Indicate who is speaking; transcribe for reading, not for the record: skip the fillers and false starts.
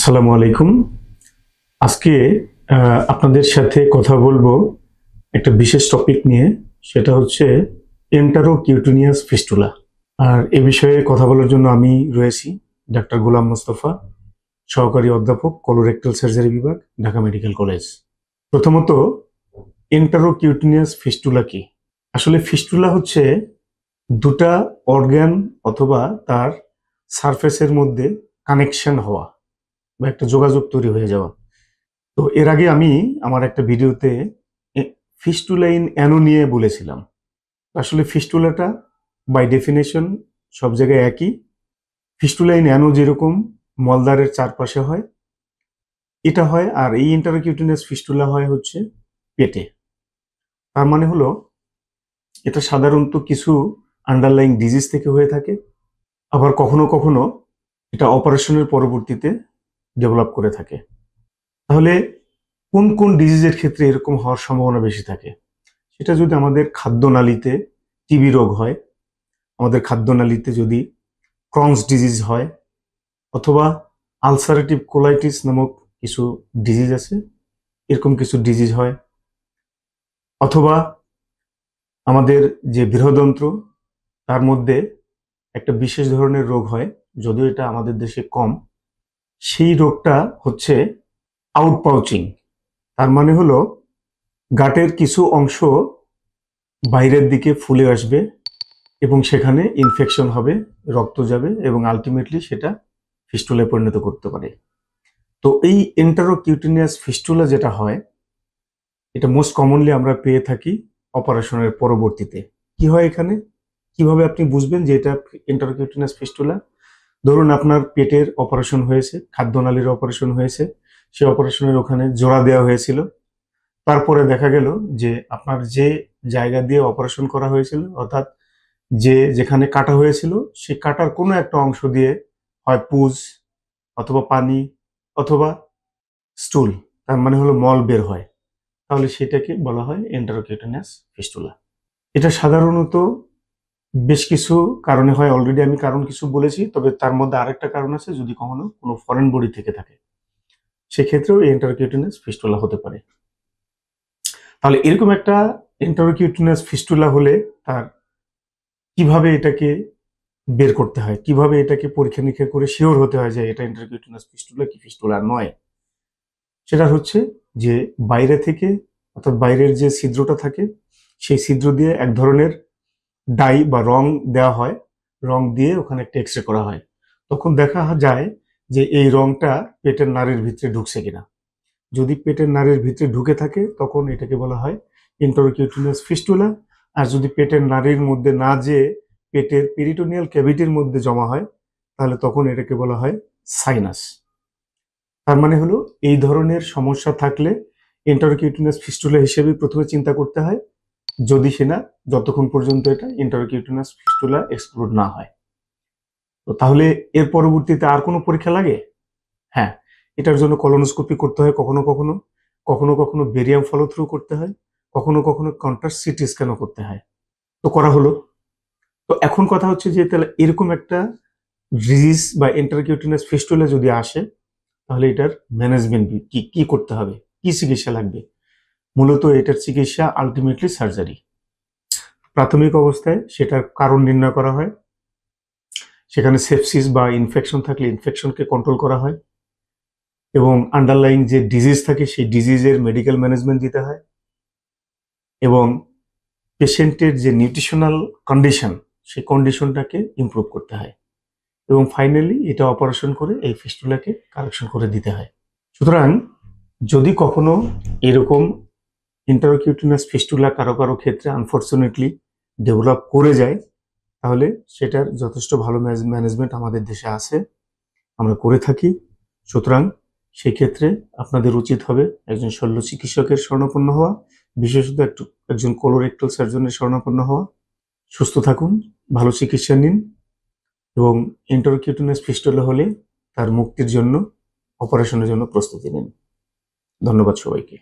Speaker 1: আসসালামু আলাইকুম। আজকে আপনাদের সাথে কথা বলবো একটা বিশেষ টপিক নিয়ে, সেটা হচ্ছে এন্টারোকিউটেনিয়াস ফিস্টুলা। আর এ বিষয়ে কথা বলার জন্য আমি রয়েছি ডাক্তার গোলাম মোস্তফা, সহকারী অধ্যাপক, কোলোরেক্টাল সার্জারি বিভাগ, ঢাকা মেডিকেল কলেজ। প্রথমত, এন্টারোকিউটেনিয়াস ফিস্টুলা কি? আসলে ফিস্টুলা হচ্ছে দুটা অর্গান অথবা তার সারফেসের মধ্যে কানেকশন হওয়া বা একটা যোগাযোগ তৈরি হয়ে যাওয়া। তো এর আগে আমি আমার একটা ভিডিওতে ফিস্টুলা ইন অ্যানো নিয়ে বলেছিলাম। আসলে ফিস্টুলাটা বাই ডেফিনেশন সব জায়গায় একই। ফিস্টুলা ইন অ্যানো যেরকম মলদ্বারের চারপাশে হয়, এটা হয়, আর এই ইন্টারকিউটেনিয়াস ফিস্টুলা হয় হচ্ছে পেটে। তার মানে হলো এটা সাধারণত কিছু আন্ডারলাইং ডিজিজ থেকে হয়ে থাকে, আবার কখনো কখনো এটা অপারেশনের পরবর্তীতে ডেভেলপ করে থাকে। তাহলে কোন কোন ডিজিজের ক্ষেত্রে এরকম হওয়ার সম্ভাবনা বেশি থাকে? সেটা যদি আমাদের খাদ্যনালীতে টিবি রোগ হয়, আমাদের খাদ্যনালীতে যদি ক্রনস ডিজিজ হয়, অথবা আলসারেটিভ কোলাইটিস নামক কিছু ডিজিজ আছে, এরকম কিছু ডিজিজ হয়, অথবা আমাদের যে বৃহদন্ত্র তার মধ্যে একটা বিশেষ ধরনের রোগ হয়, যদিও এটা আমাদের দেশে কম। সেই রোগটা হচ্ছে আউটপাউচিং। তার মানে হলো গাটের কিছু অংশ বাইরের দিকে ফুলে আসবে এবং সেখানে ইনফেকশন হবে, রক্ত যাবে এবং আলটিমেটলি সেটা ফিস্টুলায় পরিণত করতে পারে। তো এই এন্টারোকিউটেনিয়াস ফিস্টুলা যেটা হয়, এটা মোস্ট কমনলি আমরা পেয়ে থাকি অপারেশনের পরবর্তীতে। কি হয় এখানে? কিভাবে আপনি বুঝবেন যে এটা এন্টারোকিউটেনিয়াস ফিস্টুলা? ধরুন আপনার পেটের অপারেশন হয়েছে, খাদ্যনালীর অপারেশন হয়েছে, সেই অপারেশনের ওখানে জোড়া দেওয়া হয়েছিল। তারপরে দেখা গেল যে আপনার যে জায়গা দিয়ে অপারেশন করা হয়েছিল, অর্থাৎ যেখানে কাটা হয়েছিল, সেই কাটার কোনো একটা অংশ দিয়ে হয় পুজ অথবা পানি অথবা স্টুল, তার মানে হলো মল বের হয়। তাহলে সেটাকে বলা হয় এন্টারোকিউটেনিয়াস ফিস্টুলা। এটা সাধারণত বেশ কিছু কারণে হয়, অলরেডি আমি কারণ কিছু বলেছি, তবে তার মধ্যে আরেকটা কারণ আছে, যদি কখনো কোনো ফরেন বডি থেকে থাকে সেক্ষেত্রেও এই এন্টারোকিউটেনিয়াস ফিস্টুলা হতে পারে। তাহলে এরকম একটা এন্টারোকিউটেনিয়াস ফিস্টুলা হলে তার কিভাবে এটাকে বের করতে হয়, কিভাবে এটাকে পরীক্ষা নিরীক্ষা করে শিওর হতে হয় যে এটা ইন্টারকিউটেনাস ফিস্টুলা কি ফিস্টুলা নয়, সেটা হচ্ছে যে বাইরে থেকে, অর্থাৎ বাইরের যে ছিদ্রটা থাকে সেই ছিদ্র দিয়ে এক ধরনের ডাই বা রং দেওয়া হয়, রং দিয়ে ওখানে একটা এক্সরে করা হয়। তখন দেখা যায় যে এই রংটা পেটের নাড়ির ভিতরে ঢুকছে কিনা। যদি পেটের নাড়ির ভিতরে ঢুকে থাকে তখন এটাকে বলা হয় ইন্টারকিউটেনাস ফিস্টুলা। আর যদি পেটের নাড়ির মধ্যে না যেয়ে পেটের পেরিটোনিয়াল ক্যাভিটির মধ্যে জমা হয়, তাহলে তখন এটাকে বলা হয় সাইনাস। তার মানে হলো এই ধরনের সমস্যা থাকলে ইন্টারকিউটেনাস ফিস্টুলা হিসেবে প্রথমে চিন্তা করতে হয়, যদি সেনা যতক্ষণ পর্যন্ত এটা ইন্টারকিউটেনাস ফিস্টুলা এক্সক্লুড না হয়। তো তাহলে এর পরবর্তীতে আর কোনো পরীক্ষা লাগে? হ্যাঁ, এটার জন্য কলোনোস্কোপি করতে হয় কখনো কখনো, কখনো কখনো বেরিয়াম ফলো থ্রু করতে হয়, কখনো কখনো কন্ট্রাস্ট সিটি স্ক্যানও করতে হয়। তো করা হলো। তো এখন কথা হচ্ছে যে তাহলে এরকম একটা ডিজিজ বা ইন্টারকিউটেনাস ফিস্টুলা যদি আসে, তাহলে এটার ম্যানেজমেন্ট কি কি করতে হবে, কি চিকিৎসা লাগবে? মূলত এটার চিকিৎসা আলটিমেটলি সার্জারি। প্রাথমিক অবস্থায় সেটার কারণ নির্ণয় করা হয়, সেখানে সেপসিস বা ইনফেকশন থাকলে ইনফেকশনকে কন্ট্রোল করা হয়, এবং আন্ডারলাইং যে ডিজিজ থাকে সেই ডিজিজের মেডিকেল ম্যানেজমেন্ট দিতে হয়, এবং পেশেন্টের যে নিউট্রিশনাল কন্ডিশন সেই কন্ডিশনটাকে ইমপ্রুভ করতে হয়, এবং ফাইনালি এটা অপারেশন করে এই ফিস্টুলাকে কারেকশন করে দিতে হয়। সুতরাং যদি কখনো এরকম ইন্টারকিউটেনাস ফিস্টুলা কারো কারো ক্ষেত্রে আনফর্চুনেটলি ডেভেলপ করে যায়, তাহলে সেটার যথেষ্ট ভালো ম্যানেজমেন্ট আমাদের দেশে আছে, আমরা করে থাকি। সুতরাং সেই ক্ষেত্রে আপনাদের উচিত হবে একজন শল্য চিকিৎসকের শরণাপন্ন হওয়া, বিশেষত একজন কোলোরেক্টাল সার্জনের শরণাপন্ন হওয়া। সুস্থ থাকুন, ভালো চিকিৎসা নিন, এবং ইন্টারকিউটেনাস ফিস্টুলা হলে তার মুক্তির জন্য, অপারেশনের জন্য প্রস্তুতি নিন। ধন্যবাদ সবাইকে।